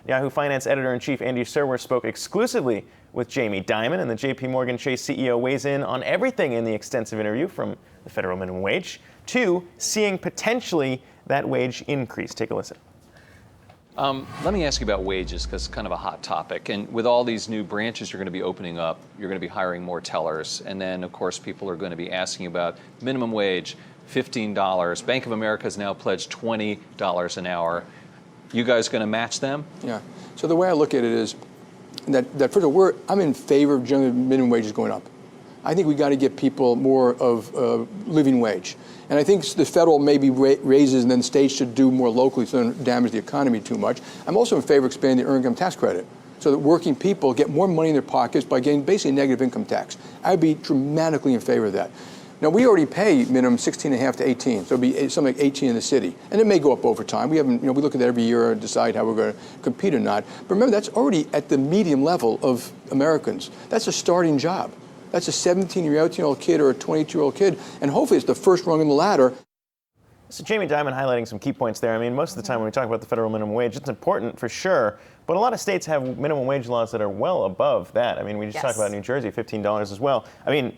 Yahoo Finance editor-in-chief Andy Serwer spoke exclusively with Jamie Dimon, and the JPMorgan Chase CEO weighs in on everything in the extensive interview, from the federal minimum wage to seeing potentially that wage increase. Take a listen. Let me ask you about wages, because it's kind of a hot topic. And with all these new branches you're going to be opening up, you're going to be hiring more tellers. And then, of course, people are going to be asking about minimum wage, $15. Bank of America has now pledged $20 an hour. You guys going to match them? Yeah. So the way I look at it is that first of all, I'm in favor of general minimum wages going up. I think we got to get people more of living wage. And I think the federal maybe raises and then states should do more locally so they don't damage the economy too much. I'm also in favor of expanding the earned income tax credit so that working people get more money in their pockets by getting basically negative income tax. I'd be dramatically in favor of that. Now, we already pay minimum 16.5 to 18, so it'll be something like 18 in the city. And it may go up over time. We haven't, we look at that every year and decide how we're going to compete or not. But remember, that's already at the medium level of Americans. That's a starting job. That's a 17-year-old kid or a 22-year-old kid, and hopefully it's the first rung in the ladder. So Jamie Dimon highlighting some key points there. I mean, most of the time when we talk about the federal minimum wage, it's important for sure, but a lot of states have minimum wage laws that are well above that. I mean, we just talked about New Jersey, $15 as well. I mean,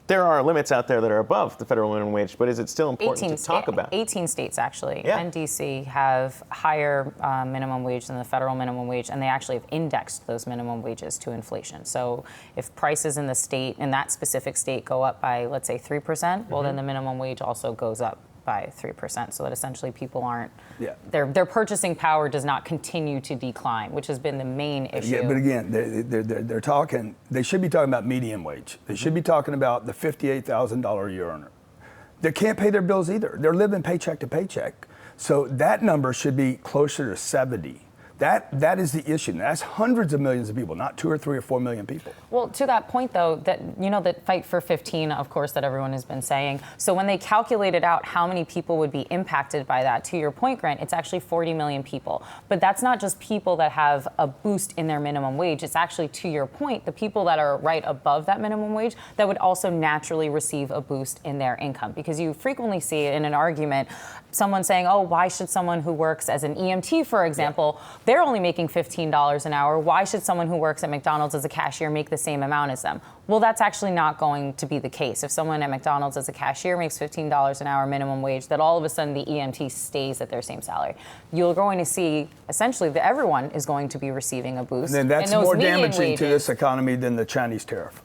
there are limits out there that are above the federal minimum wage, but is it still important to talk about? 18 states, actually, and D.C. have higher minimum wage than the federal minimum wage, and they actually have indexed those minimum wages to inflation. So if prices in the state, in that specific state, go up by, let's say, 3%, well, then the minimum wage also goes up by 3%, so that essentially people aren't, their purchasing power does not continue to decline, which has been the main issue. Yeah, but again, they're talking, they should be talking about median wage. They should be talking about the $58,000 a year earner. They can't pay their bills either. They're living paycheck to paycheck. So that number should be closer to 70. That is the issue. That's hundreds of millions of people, not 2 or 3 or 4 million people. Well, to that point, though, that that fight for 15, of course, that everyone has been saying. So when they calculated out how many people would be impacted by that, to your point, Grant, it's actually 40 million people. But that's not just people that have a boost in their minimum wage. It's actually, to your point, the people that are right above that minimum wage that would also naturally receive a boost in their income. Because you frequently see in an argument someone saying, oh, why should someone who works as an EMT, for example, they're only making $15 an hour. Why should someone who works at McDonald's as a cashier make the same amount as them? Well, that's actually not going to be the case. If someone at McDonald's as a cashier makes $15 an hour minimum wage, that all of a sudden the EMT stays at their same salary. You're going to see, essentially, that everyone is going to be receiving a boost. And then that's more damaging to this economy than the Chinese tariff.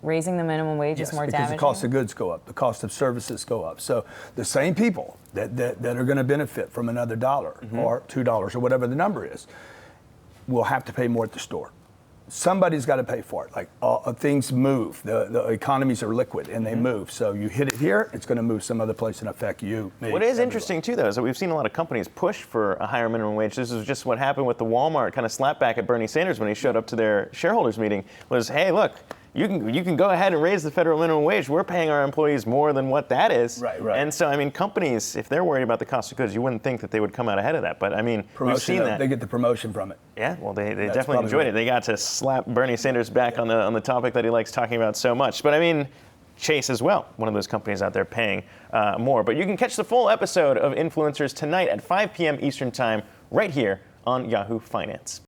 Raising the minimum wage is more damaging? Because the cost of goods go up, the cost of services go up. So the same people that are going to benefit from another dollar or $2 or whatever the number is will have to pay more at the store. Somebody's got to pay for it. Like things move, the economies are liquid and they move. So you hit it here, it's going to move some other place and affect you. Me, what is everyone. interesting too, though, is that we've seen a lot of companies push for a higher minimum wage. This is just what happened with the Walmart kind of slapback at Bernie Sanders when he showed up to their shareholders meeting. Was, hey, look, you can go ahead and raise the federal minimum wage. We're paying our employees more than what that is. Right. And so, I mean, companies, if they're worried about the cost of goods, you wouldn't think that they would come out ahead of that. But I mean, we've seen that. They get the promotion from it. Yeah, well, they definitely enjoyed it. They got to slap Bernie Sanders back on the topic that he likes talking about so much. But I mean, Chase as well, one of those companies out there paying more. But you can catch the full episode of Influencers tonight at 5 p.m. Eastern Time right here on Yahoo Finance.